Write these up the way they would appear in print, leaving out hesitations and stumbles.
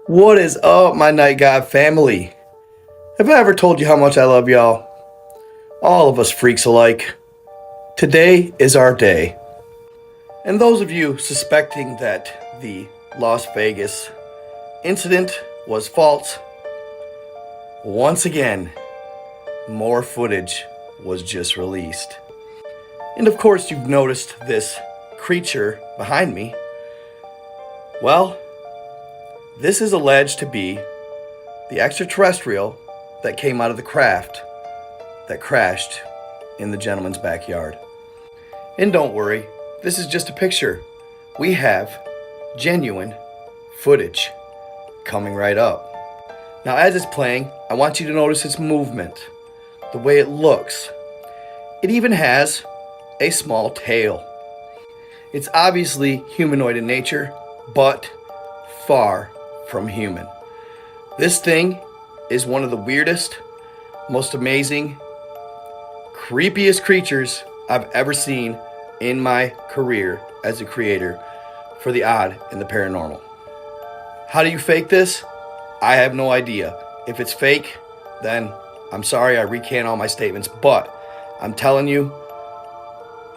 What is up, my Night God family? Have I ever told you how much I love y'all? All of us freaks alike. Today is our day. And those of you suspecting that the Las Vegas incident was false, once again, more footage was just released. And of course, you've noticed this creature behind me. Well, this is alleged to be the extraterrestrial that came out of the craft that crashed in the gentleman's backyard. And don't worry, this is just a picture. We have genuine footage coming right up. Now, as it's playing, I want you to notice its movement, the way it looks. It even has a small tail. It's obviously humanoid in nature, but far from human. This thing is one of the weirdest, most amazing, creepiest creatures I've ever seen in my career as a creator for the odd and the paranormal. How do you fake this? I have no idea. If it's fake, then I'm sorry, I recant all my statements, but I'm telling you,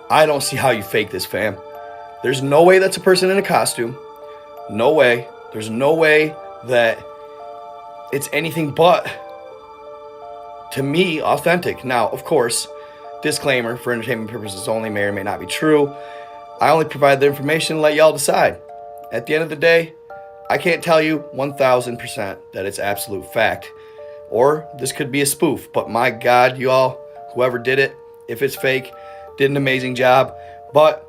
I don't see how you fake this, fam. There's no way that's a person in a costume. No way. There's no way that it's anything but, to me, authentic. Now, of course, disclaimer, for entertainment purposes only, may or may not be true. I only provide the information and let y'all decide. At the end of the day, I can't tell you 1000% that it's absolute fact. Or this could be a spoof, but my God, y'all, whoever did it, if it's fake, did an amazing job. But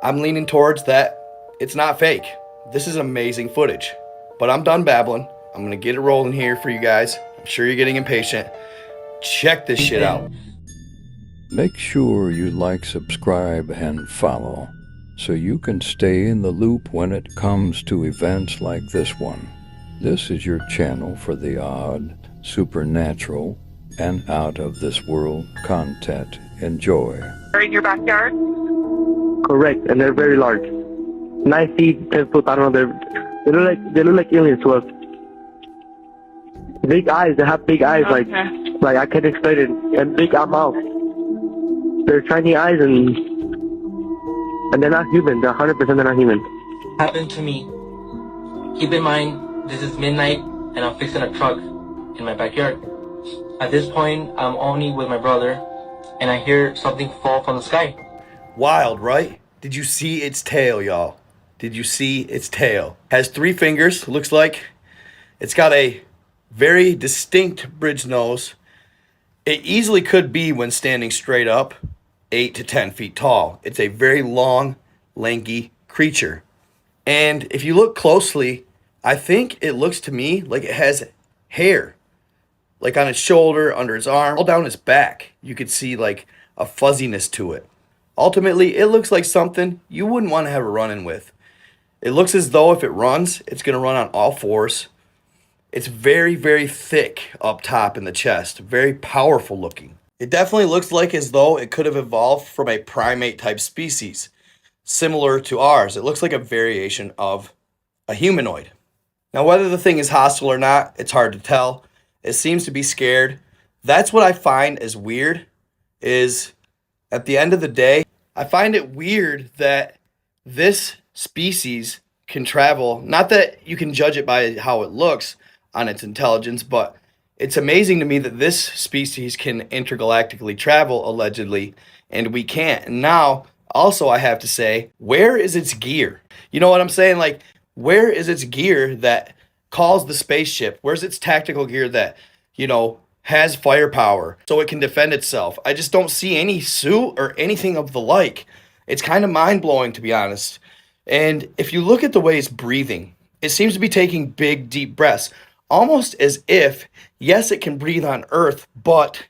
I'm leaning towards that it's not fake. This is amazing footage. But I'm done babbling. I'm going to get it rolling here for you guys. I'm sure you're getting impatient. Check this shit out. Make sure you like, subscribe, and follow so you can stay in the loop when it comes to events like this one. This is your channel for the odd, supernatural, and out-of-this-world content. Enjoy. Are in your backyard? Correct, and they're very large. 9 feet, 10 foot. I don't know. They look like aliens to us. Big eyes. They have big eyes. Okay. Like I can't explain it. And big mouth. They're shiny eyes and they're not human. They're 100% they're not human. Happened to me. Keep in mind, this is midnight and I'm fixing a truck in my backyard. At this point, I'm only with my brother and I hear something fall from the sky. Wild, right? Did you see its tail, y'all? Did you see its tail? Has 3 fingers, looks like. It's got a very distinct bridge nose. It easily could be, when standing straight up, 8 to 10 feet tall. It's a very long, lanky creature. And if you look closely, I think it looks to me like it has hair. Like on its shoulder, under its arm, all down its back. You could see like a fuzziness to it. Ultimately, it looks like something you wouldn't want to have a run-in with. It looks as though if it runs, it's going to run on all fours. It's very, very thick up top in the chest. Very powerful looking. It definitely looks like as though it could have evolved from a primate type species, similar to ours. It looks like a variation of a humanoid. Now, whether the thing is hostile or not, it's hard to tell. It seems to be scared. That's what I find as weird, is at the end of the day, I find it weird that this species can travel. Not that you can judge it by how it looks on its intelligence, but it's amazing to me that this species can intergalactically travel, allegedly, and we can't. And now, also, I have to say, where is its gear? You know what I'm saying? Like, where is its gear that calls the spaceship? Where's its tactical gear that, has firepower so it can defend itself? I just don't see any suit or anything of the like. It's kind of mind-blowing, to be honest. And if you look at the way it's breathing, it seems to be taking big, deep breaths, almost as if, yes, it can breathe on Earth, but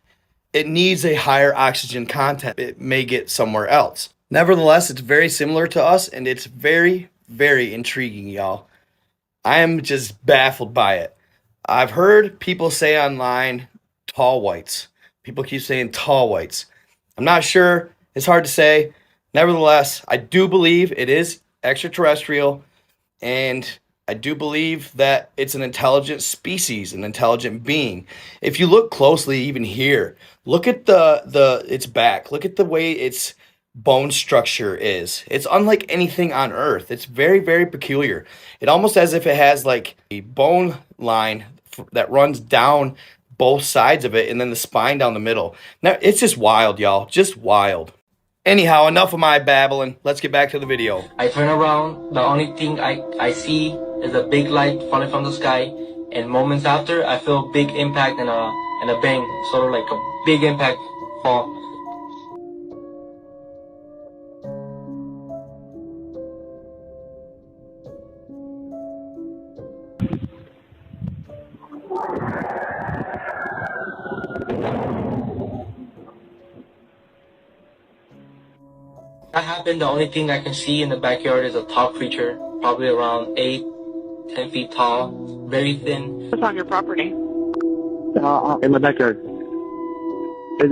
it needs a higher oxygen content it may get somewhere else. Nevertheless, it's very similar to us, and it's very, very intriguing, y'all. I am just baffled by it. I've heard people say online, tall whites. People keep saying tall whites. I'm not sure. It's hard to say. Nevertheless, I do believe it is extraterrestrial, and I do believe that it's an intelligent species, an intelligent being. If you look closely, even here, look at its back. Look at the way its bone structure is. It's unlike anything on Earth. It's very, very peculiar. It almost as if it has like a bone line that runs down both sides of it, and then the spine down the middle. Now, it's just wild, y'all. Just wild. Anyhow, enough of my babbling. Let's get back to the video. I turn around, the only thing I see is a big light falling from the sky, and moments after, I feel a big impact and a bang, sort of like a big impact fall. That happened, the only thing I can see in the backyard is a tall creature, probably around 8-10 feet tall, very thin. What's on your property? In my backyard.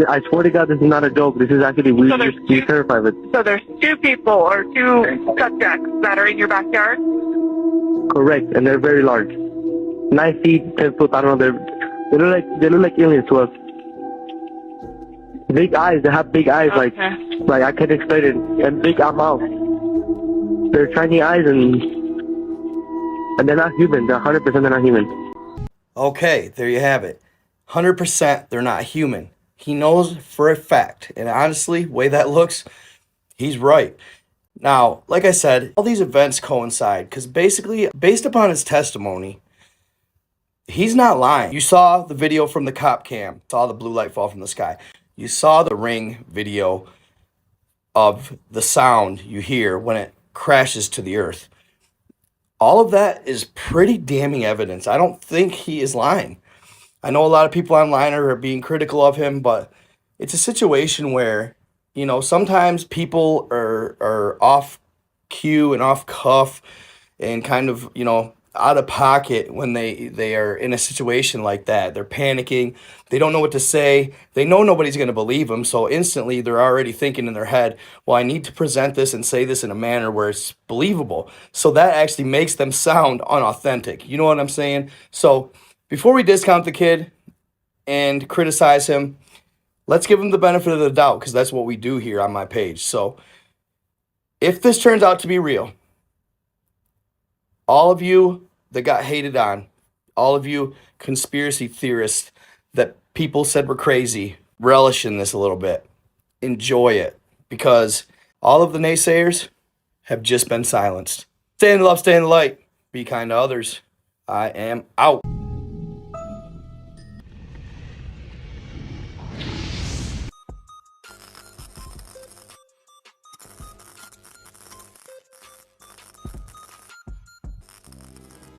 I swear to God, this is not a joke. This is actually, we're terrified of it. So there's two people or two subjects that are in your backyard? Correct, and they're very large. 9 feet, 10 foot, I don't know, they look like aliens to us. Big eyes, they have big eyes, Okay. like I can't explain it, and big mouth. They're shiny eyes, and they're not human. They're 100% they're not human. Okay, there you have it. 100% they're not human. He knows for a fact. And honestly, the way that looks, he's right. Now, like I said, all these events coincide because basically, based upon his testimony, he's not lying. You saw the video from the cop cam, saw the blue light fall from the sky. You saw the ring video of the sound you hear when it crashes to the earth. All of that is pretty damning evidence. I don't think he is lying. I know a lot of people online are being critical of him, but it's a situation where, you know, sometimes people are off cue and off cuff and kind of, you know, out of pocket when they are in a situation like that. They're panicking. They don't know what to say. They know nobody's going to believe them. So instantly they're already thinking in their head, well, I need to present this and say this in a manner where it's believable. So that actually makes them sound unauthentic. You know what I'm saying? So before we discount the kid and criticize him, let's give him the benefit of the doubt because that's what we do here on my page. So if this turns out to be real, all of you that got hated on, all of you conspiracy theorists that people said were crazy, relish in this a little bit. Enjoy it because all of the naysayers have just been silenced. Stay in the love, stay in the light. Be kind to others. I am out.